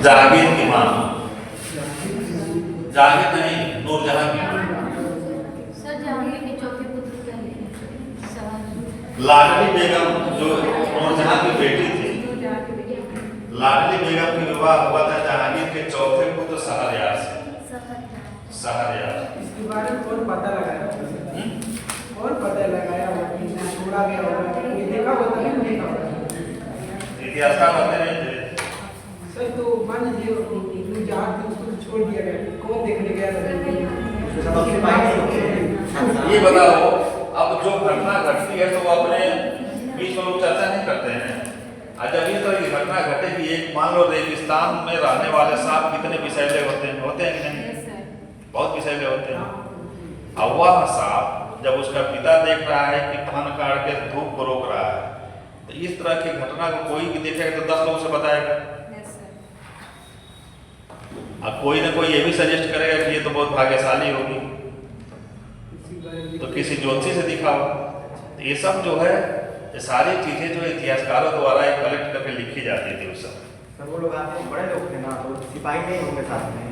जहांगीर की मां, जहांगीर नहीं, नूरजहां की मां। सर जहांगीर के चौथे पुत्र पहले लाडली बेगम जो नूरजहां की बेटी थी, लाडली बेगम की विवाह हुआ था जहांगीर के चौथे पुत्र शहरयार से। शहरयार इसके बारे में कौन पता लगाया? कौन पता लगाया होगा कि छोड़ा गया होगा? ये देखा होता है नहीं देखा होता? इतिहासकार होते नहीं थे। सर तो मान लीजिए जहाँ थी उसको तो छोड़ दिया गया, कौन देखने गया था? ये बताओ, अब जो घटना घटती है तो वो अपने बीच में लोग चर्चा नहीं करते हैं। जब इस तरह की घटना घटे कि एक मान लो रेगिस्तान में रहने वाले सांप कितने विषैले होते हैं कि नहीं? बहुत विषैले होते हैं। अब वह सांप जब उसका पिता देख रहा है कि फन काट के धूप को रोक रहा है, तो इस तरह की घटना को कोई भी देखेगा तो 10 लोगों से बताएगा। अब कोई ना कोई ये भी सजेस्ट करेगा कि ये तो बहुत भाग्यशाली होगी, तो किसी ज्योतिषी से दिखाओ। तो ये सब जो है, ये सारी चीजें जो इतिहासकारों द्वारा कलेक्ट करके लिखी जाती थी उस समय। सर वो लोग आते हैं बड़े लोग थे ना, तो सिपाही नहीं होंगे साथ में?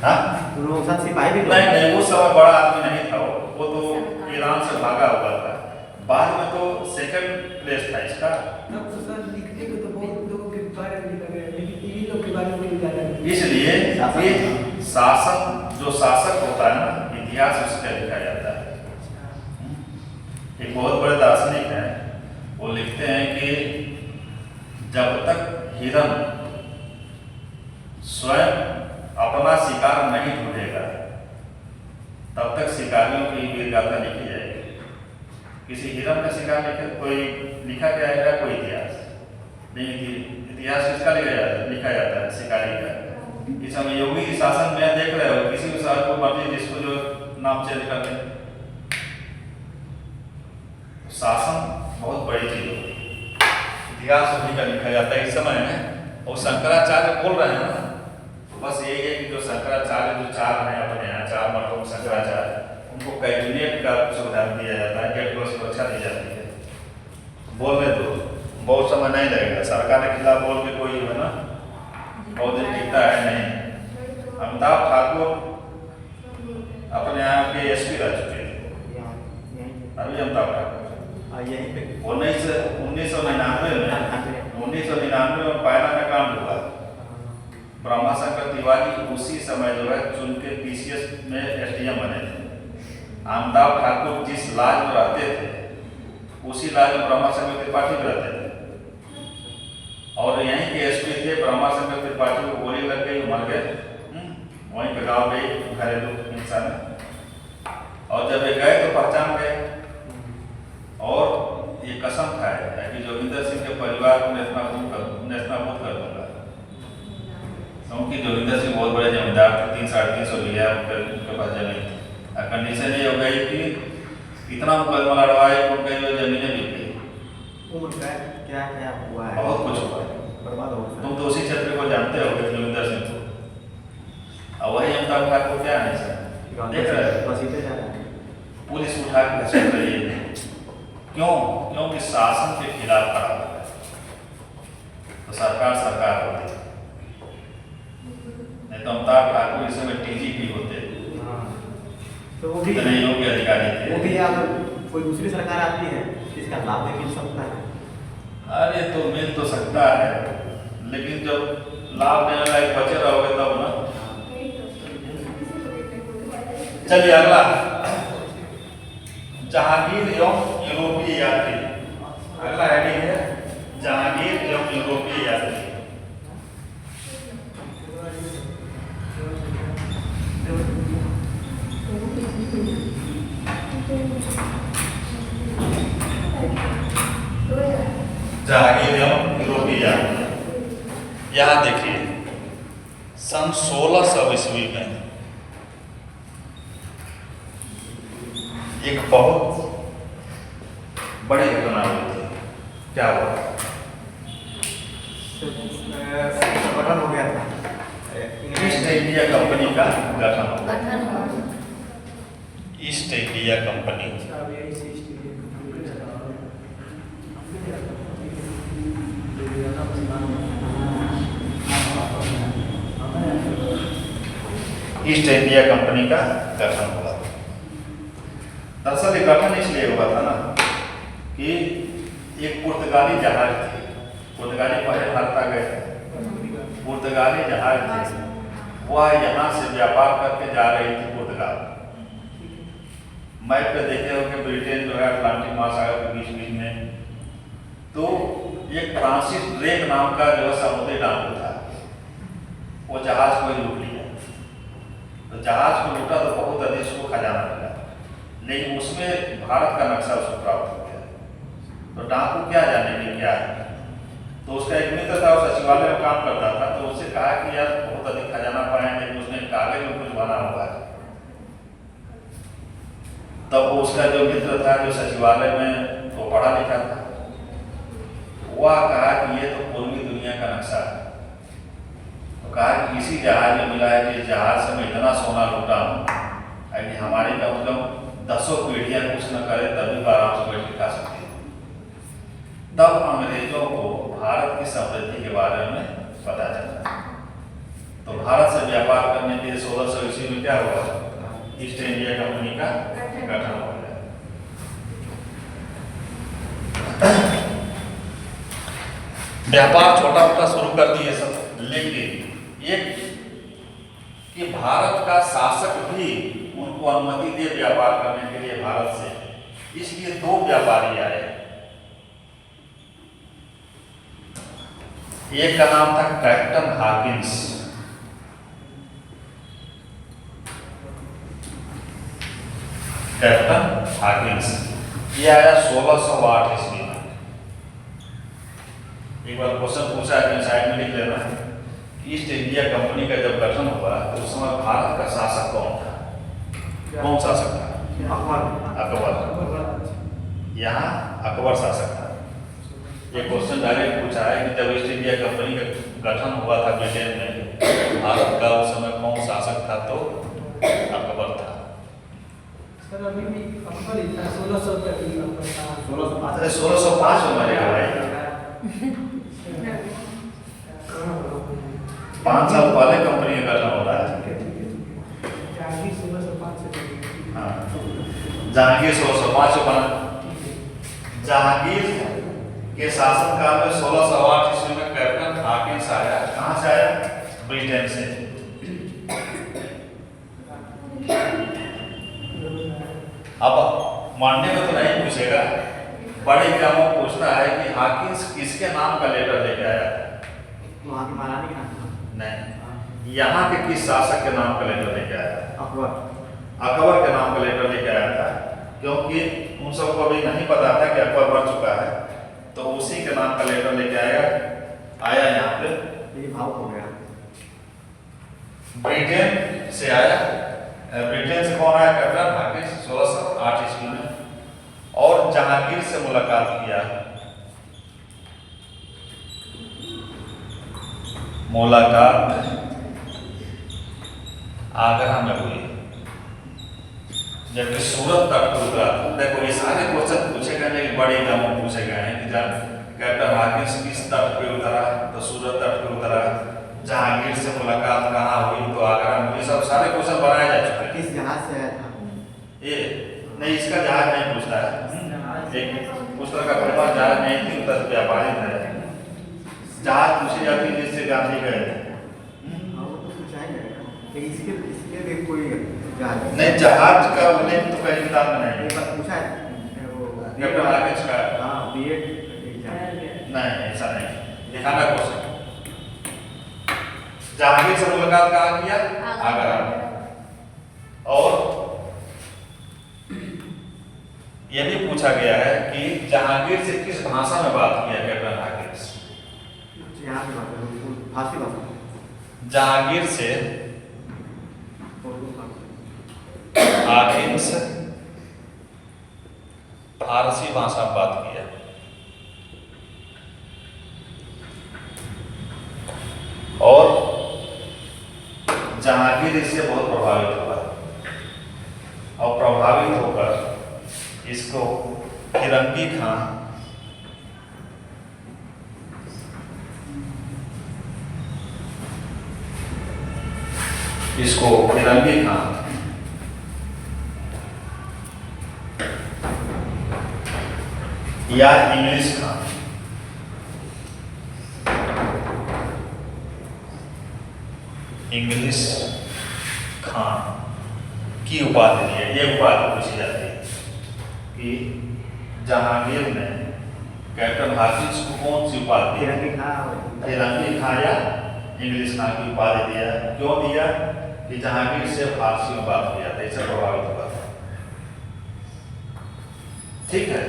हाँ, तो लोग साथ सिपाही भी नहीं, उस समय बड़ा आदमी नहीं था वो तो ईरान से भागा हुआ था। बाद में तो सेकंड प्लेस था इसका। तब तो सर लिखने को तो बहुत लोगों के बारे में लिखा गया, लेकिन टीवी लोग के बारे में नहीं लिखा गया। इसलिए ये शासन जो शासक होता है ना, इतिहास उसका लिखा जाता है। एक बहुत बड़े दार्शनिक हैं, वो लिखते हैं कि जब तक हिरन स्वयं अपना शिकार नहीं ढूंढेगा तब तक शिकारियों की वीर गाथा लिखी जाएगी। किसी हिरन का शिकार लिखा गया है कोई इतिहास नहीं। इतिहास किसका लिखा जाता है? शिकारी का। इस समय योगी शासन में देख रहे हो, किसी भी शहर को मर्जी जिसको जो नाम चेंज कर दें। शासन बहुत बड़ी चीज होती है, इतिहास उन्हीं का लिखा जाता है इस समय में। और शंकराचार्य बोल रहे हैं ना, बस यही है कि जो शंकराचार्य जो 4 हैं अपने यहाँ 4 मठों में शंकराचार्य, उनको कैबिनेट का सुविधा दिया जाता है, गेट पर सुरक्षा दी जाती है। बोलने दो, बहुत समय नहीं लगेगा। सरकार के खिलाफ बोल के कोई है ना बहुत दिन टिकता है नहीं। अमिताभ ठाकुर अपने यहाँ के एसपी रह चुके थे अभी। अमिताभ ठाकुर 1999 में पायरा में काम हुआ। ब्रह्माशंकर तिवारी उसी समय जो है चुन के पीसीएस में एसडीएम बने थे। अमिताभ ठाकुर जिस लाज में रहते थे उसी लाज में ब्रह्माशंकर त्रिपाठी भी रहते थे। और यहीं के एसपी थे। ब्रह्माशंकर त्रिपाठी को गोली लग गई, मर गए। वहीं पे गाँव गई, घरेलू हिंसा में। और जब ये गए तो पहचान गए और ये कसम खाए कि जोगिंदर सिंह के परिवार को नेस्तनाबूद कर दूंगा। क्योंकि जोगिंदर सिंह बहुत बड़े जमींदार थे, 300-350 बीघा उनके पास जमीन थी। कंडीशन ये हो गई कि इतना मुकदमा लड़वाए कि उनकी जो जमीनें बिक गई। क्या क्या हुआ है? बहुत कुछ हुआ। बर्बाद हो गया। तुम तो उसी क्षेत्र को जानते हो जोगिंदर सिंह को। और वही अमिताभ ठाकुर क्या है सर, देख रहे हैं पुलिस उठा के घसीट रही है। क्यों? क्योंकि शासन के खिलाफ खड़ा होता है तो सरकार होती है। नहीं तो अमिताभ ठाकुर इस समय टीजीपी होते, तो वो भी इतने योग्य अधिकारी थे। वो भी अगर कोई दूसरी सरकार आती है इसका लाभ भी मिल सकता है। अरे तो मिल तो सकता है, लेकिन जब लाभ देने लायक बचे रहोगे तब ना। चलिए अगला, जहांगीर एवं यूरोपीय यात्री। अगला हेडिंग है जहांगीर एवं यूरोपीय यात्री। जहांगीर एवं यूरोपीय यात्री। यहाँ देखिए सन 1600 ईस्वी में एक बहुत बड़ी घटना हुई थी। क्या हुआ? गठन हो गया था। ईस्ट इंडिया कंपनी का गठन हुआ। East India company. East India company का गठन हुआ। दरअसल ये गठन इसलिए हुआ था ना कि एक पुर्तगाली जहाज थी, पुर्तगाली पहले भारत आ गए थे, पुर्तगाली जहाज थी, वह यहाँ से व्यापार करके जा रही थी पुर्तगाल। मैप पे देखे हो कि ब्रिटेन जो है अटलांटिक महासागर के बीच बीच में, तो एक फ्रांसिस ड्रेक नाम का जो समुद्री डाकू था, वो जहाज को ही लूट लिया। तो जहाज को लूटा तो बहुत अधिक उसको खजाना मिला, लेकिन उसमें भारत का नक्शा उसको प्राप्त हो गया। तो डाकू क्या जाने कि क्या है, तो उसका एक मित्र था, वो सचिवालय में काम करता था, तो उससे कहा कि यार बहुत अधिक खजाना पाए, लेकिन उसने कागज में कुछ बना हुआ है। तब उसका जो मित्र था जो सचिवालय में वो पढ़ा लिखा था, वह कहा कि ये तो पूर्वी दुनिया का नक्शा है। तो कहा कि इसी जहाज में मिला है कि जहाज से मैं इतना सोना लूटा हूँ कि हमारी कम से कम 10 पीढ़ियां कुछ न करे तभी आराम से बैठ के खा सकती है। तब अंग्रेजों को भारत की समृद्धि के बारे में पता चला। तो भारत से व्यापार करने के लिए 1600 ईस्वी में क्या हुआ, ईस्ट इंडिया कंपनी का गठन हो गया। व्यापार छोटा मोटा शुरू कर दिए सब, लेकिन एक कि भारत का शासक भी उनको अनुमति दे व्यापार करने के लिए भारत से, इसलिए 2 व्यापारी आए। एक का नाम था कैप्टन हाकिंस, कैप्टन हाकिंस, ये आया 1608 ईस्वी में। एक बार क्वेश्चन पूछा है, साइड में लिख लेना। ईस्ट इंडिया कंपनी का जब गठन हुआ तो उस समय भारत का शासक कौन था, कौन शासक था? अकबर। यहाँ अकबर शासक था। ये क्वेश्चन डायरेक्ट पूछा है कि जब ईस्ट इंडिया कंपनी का गठन हुआ था ब्रिटेन में, भारत का उस समय कौन शासक था? तो अकबर था। सर अभी भी अकबर ही था, 1600 तक ही अकबर था। 1605 में मरेगा भाई, 5 साल पहले कंपनी का गठन हो रहा है। जहांगीर 1605 से, हाँ, जहांगीर 1605 से बना। जहांगीर के शासनकाल में 1608 ईस्वी में कैप्टन हाकिंस आया। कहाँ से आया? ब्रिटेन से। अब मानने में तो नहीं पूछेगा, बड़े ग्रामों पूछता है कि हाकिंस किसके नाम का लेटर लेके आया था? वहाँ की महारानी के नाम नहीं, यहाँ के किस शासक के नाम का लेटर लेके आया था? अकबर। अकबर के नाम का लेटर लेके आया था, क्योंकि उन सबको अभी नहीं पता था कि अकबर मर चुका है, तो उसी के नाम का लेटर लेके आया यहाँ पे। ये भाव हो गया। ब्रिटेन से आया। ब्रिटेन से कौन आया? कैप्टन हाकिंस 1608 ईस्वी में, और जहांगीर से मुलाकात किया। मुलाकात आगरा में हुई, जबकि सूरत तक उतरा। देखो ये सारे क्वेश्चन पूछे गए, लेकिन बड़े एग्जाम में पूछे गए हैं कि कैप्टन हाकिंस किस तट पे उतरा, तो सूरत तट पे उतरा। जहांगीर से मुलाकात कहाँ हुई, तो आगरा में। ये सब सारे क्वेश्चन बनाए जा चुके हैं। किस जहाज से आया था? ये नहीं, इसका जहाज नहीं पूछता है। एक उस तरह का परिवार जहाज नहीं थी, उधर व्यापारी थे। जहाज पूछी जाती है जिससे गांधी गए थे। वो तो पूछा ही जाएगा, लेकिन इसके भी कोई जहाज नहीं, जहाज का उल्लेख तो कहीं किताब में नहीं। एक बार पूछा है वो कैप्टन हाकिंस का? हाँ, B.Ed एग्जाम। नहीं, ऐसा नहीं। दिखाना क्वेश्चन। जहांगीर से मुलाकात कहाँ किया? आगरा में। और यह भी पूछा गया है कि जहांगीर से किस भाषा में बात किया कैप्टन हाकिंस? यहाँ की बात है, फारसी भाषा। जहांगीर से हाकिंस फारसी भाषा में बात किया। और जहांगीर इससे बहुत प्रभावित हुआ, और प्रभावित होकर इसको फिरंगी खान इसको फिरंगी खां या इंग्लिश खां इंग्लिश खां की उपाधि दी है। ये उपाधि पूछी जाती है कि जहांगीर ने कैप्टन हाफिज को कौन सी उपाधि दी? फिरंगी खां या इंग्लिश खां की उपाधि दिया। क्यों दिया? कि जहांगीर से फारसी में बात किया था, इससे प्रभावित हुआ था। ठीक है,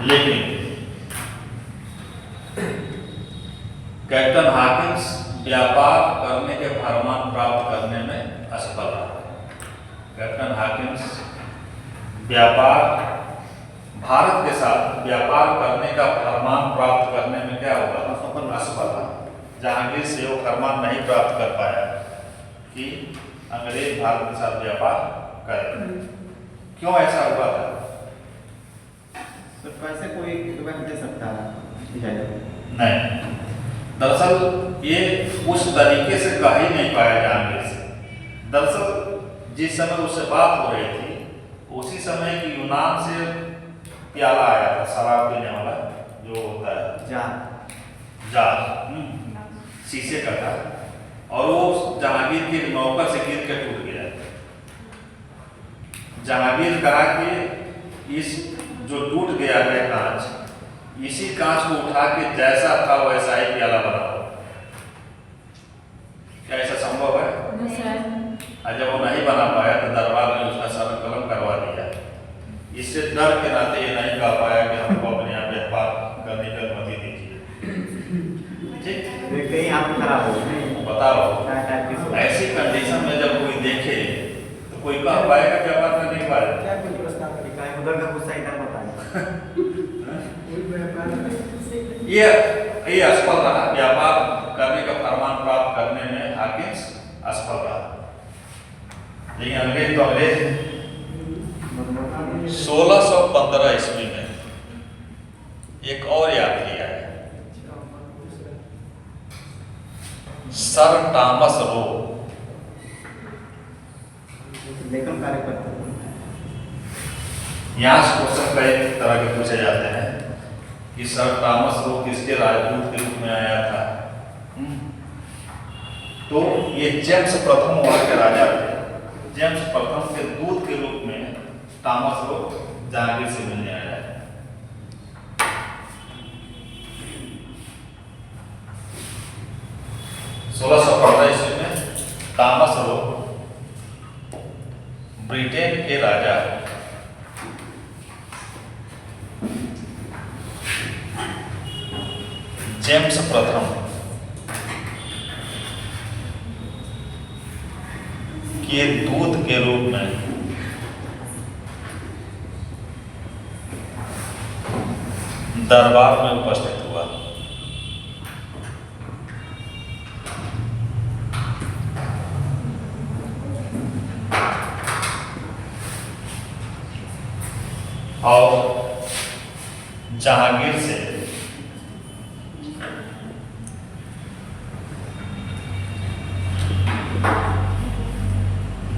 लेकिन कैप्टन हाकिंस व्यापार करने के फरमान प्राप्त करने में असफल रहा। कैप्टन हाकिंस व्यापार भारत के साथ व्यापार करने का फरमान प्राप्त करने में क्या हुआ? असफल रहा। जहांगीर से वो फरमान नहीं प्राप्त कर पाया कि अंग्रेज भारत के साथ व्यापार करें। क्यों ऐसा हुआ था? तो कैसे कोई दे सकता है? नहीं, दरअसल ये उस तरीके से कह ही नहीं पाया जहांगीर से। दरअसल जिस समय उससे बात हो रही थी उसी समय की यूनान से प्याला आया था, शराब पीने वाला जो होता है जार, शीशे का था, और वो जहांगीर के नौका से गिर के टूट गया। जहांगीर कहा कि इस जो टूट गया है कांच, इसी कांच को उठा के जैसा था वैसा ही प्याला बनाओ। क्या ऐसा संभव है? और जब वो नहीं बना पाया तो दरबार ने उसका सर कलम करवा दिया। इससे डर के नाते ये नहीं कह पाया कि हमको अपने यहाँ व्यापार करने की अनुमति दीजिए। ठीक, कहीं आप खराब हो बता रहा हूँ, ऐसी कंडीशन में जब कोई देखे तो कोई कह पाएगा व्यापार कर नहीं पाएगा। क्या कुछ प्रस्ताव करेगा? उधर का गुस्सा इधर बताएगा। ये असफल रहा। व्यापार करने का फरमान प्राप्त करने में हाकिंस असफल रहा। लेकिन अंग्रेज तो अंग्रेज 1615 ईस्वी में एक और यात्री आए, सर टॉमस रो। लेखन कार्य करते हैं। यहाँ से क्वेश्चन कई तरह के पूछे जाते हैं कि सर टॉमस रो किसके राजदूत के रूप में आया था। तो ये जेम्स प्रथम वहां के राजा थे। जेम्स प्रथम के दूत के रूप में टॉमस रो जहांगीर से मिलने आया है। 1615 ईस्वी में टॉमस रो ब्रिटेन के राजा जेम्स प्रथम के दूत के रूप में दरबार में उपस्थित हुआ। और जहांगीर से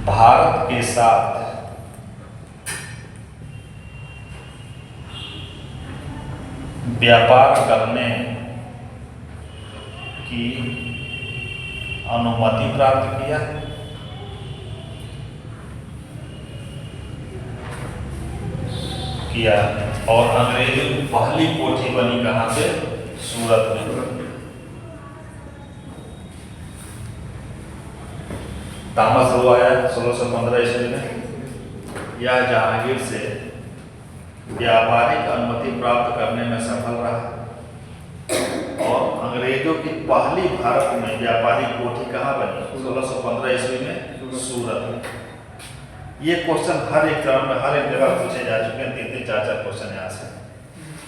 भारत के साथ व्यापार करने की अनुमति प्राप्त किया और अंग्रेजों की पहली कोठी बनी कहाँ से? सूरत में। टॉमस रो आया 1615 ईस्वी में। यह जहांगीर से व्यापारिक अनुमति प्राप्त करने में सफल रहा और अंग्रेजों की पहली भारत में व्यापारिक कोठी कहाँ बनी? 1615 ईस्वी में सूरत में। ये क्वेश्चन हर एक चरण में हर एक जगह पूछे जा चुके हैं। 3-3, 4-4 क्वेश्चन यहाँ से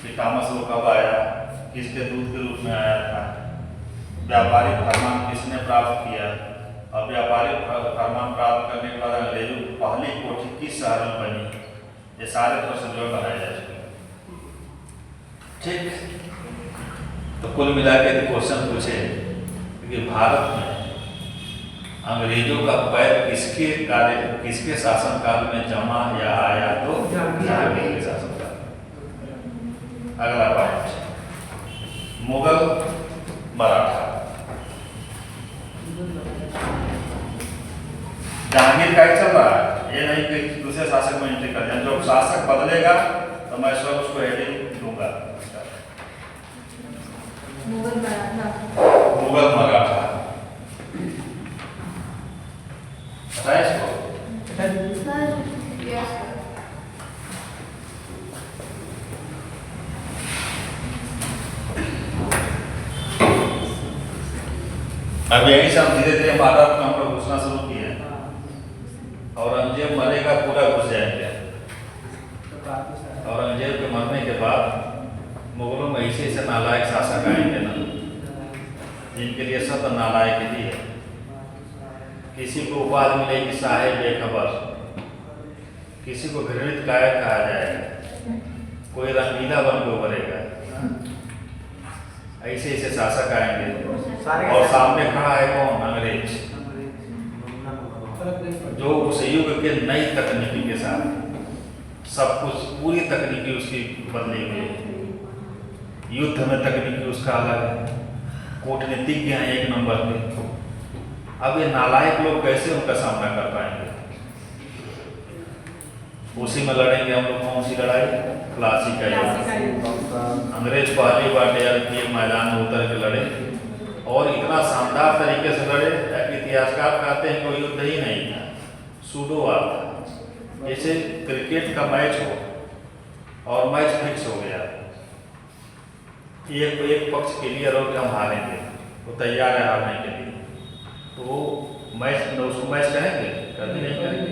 कि टॉमस रो कब आया, किसके दूत के रूप में आया था, व्यापारिक फरमान किसने प्राप्त किया, और व्यापारिक फरमान प्राप्त करने के बाद अंग्रेजों की पहली कोठी किस शहर में बनी। ये सारे प्रश्न जो बनाए जा चुके हैं। ठीक, तो कुल मिला के क्वेश्चन पूछे क्योंकि भारत में अंग्रेजों का पैर किसके शासनकाल में जमा या आया, तो जहांगीर के शासनकाल। अगला पॉइंट, मुगल मराठा। जहांगीर का ही चल रहा है, ये नहीं कि दूसरे शासक में एंट्री कर जाए। जब शासक बदलेगा तो मैं सब उसको हेडिंग दूंगा। मुगल मराठा। मुगल मराठा पता है इसको? Sir yes sir. अब यहीं से हम धीरे धीरे भारत में हम लोग घुसना शुरू किए हैं। औरंगजेब मरेगा, पूरा घुस जाएंगे। औरंगजेब के मरने के बाद मुगलों में ऐसे ऐसे नालायक शासक आएंगे ना, जिनके लिए सब नालायक ही है। किसी को उपाधि मिलेगी साहेब बेखबर, किसी को घृणित कायर कहा जाएगा, कोई रंगीला बन के उभरेगा। ऐसे ऐसे शासक आएंगे और सामने खड़ा है कौन? अंग्रेज, जो उस युग के नई तकनीकी के साथ सब कुछ पूरी तकनीकी उसकी बदली हुई है। युद्ध में तकनीकी उसका अलग है, कूटनीतिज्ञ हैं एक नंबर पे। अब ये नालायक लोग कैसे उनका सामना कर पाएंगे? उसी में लड़ेंगे हम लोग। कौन सी लड़ाई? क्लासिकल युद्ध। अंग्रेज पहली बार तैयार किए, मैदान में उतर के लड़े और इतना शानदार तरीके से लड़े कि इतिहासकार कहते हैं कोई युद्ध ही नहीं था, सूडो वार था। जैसे क्रिकेट का मैच हो और मैच फिक्स हो गया, एक पक्ष क्लियर हो कि हम हारेंगे, वो तैयार है हारने के लिए, तो वो मैच उसको मैच कहेंगे? कभी नहीं करेंगे।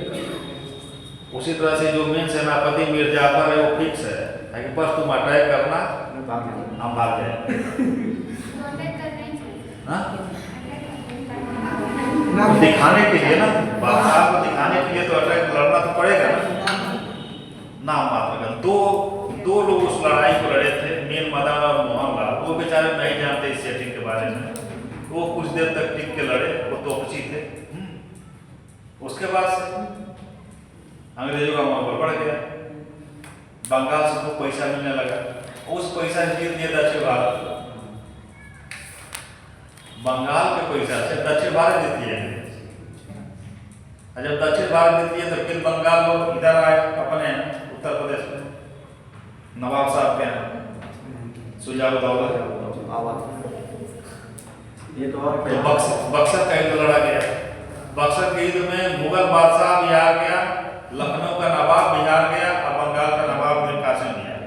उसी तरह से जो मेन सेनापति मीर जाफर है वो फिक्स है कि बस तुम अटैक करना, हम भाग जाएंगे। हाँ? दिखाने के लिए ना, बादशाह को दिखाने के लिए तो अटैक लड़ना तो पड़ेगा ना। नाम मात्र का दो लोग उस लड़ाई को लड़े थे, मीर मदन और मोहनलाल। वो बेचारे नहीं जानते इस सेटिंग के बारे में, वो कुछ देर तक टिक के लड़े, वो तोपची थे। उसके बाद अंग्रेजों का मनोबल बढ़ गया, बंगाल से खूब पैसा मिलने लगा, उस पैसा से जीत दिया दक्षिण भारत। बंगाल के पैसा से दक्षिण भारत जीती है। जब दक्षिण भारत जीती है तो फिर बंगाल लोग इधर आए अपने उत्तर प्रदेश में, नवाब साहब के यहाँ सुजाउद्दौला। ये तो और तो बक्सर का युद्ध लड़ा गया। बक्सर के युद्ध में मुगल बादशाह बिहार गया, लखनऊ का नवाब बिहार गया और बंगाल का नवाब मीर कासिम गया।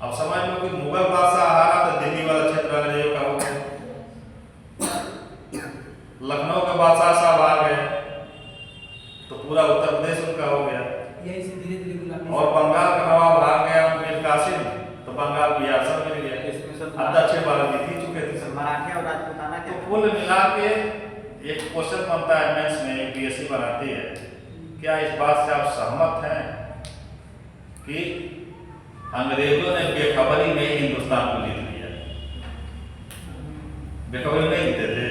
अब समझ लो कि मुगल बादशाह हारा तो दिल्ली वाला क्षेत्र अंग्रेजों का हो गया, लखनऊ के बादशाह साहब आ गए तो पूरा उत्तर प्रदेश उनका हो गया, यही से धीरे धीरे गुलामी। और बंगाल का नवाब आ गया मीर कासिम, तो बंगाल बिहार सब मिल गया। अब दक्षिण भारत जीत ही चुके थे। मराठा और राजपूताना तो के कुल मिला के एक क्वेश्चन बनता है मेंस में, यूपीएससी बनाती है, क्या इस बात से आप सहमत हैं कि अंग्रेजों ने बेखबरी में हिंदुस्तान को जीत लिया? बेखबरी नहीं जीते थे,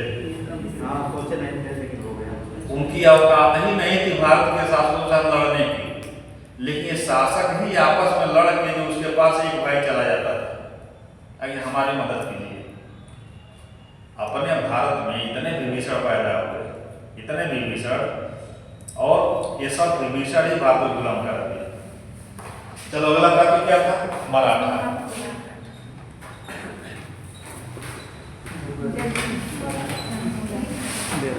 हाँ सोचे नहीं थे लेकिन हो गया। उनकी औकात ही नहीं थी भारत के शासकों के साथ लड़ने की, लेकिन ये शासक ही आपस में लड़ के जो उसके पास एक भाई चला जाता था कि हमारी मदद कीजिए। अपने भारत में इतने विभीषण पैदा हुए, इतने विभीषण, और ये सब विभीषण ही भारत को गुलाम कर दिया। चलो अगला टॉपिक क्या था? मराठा। जय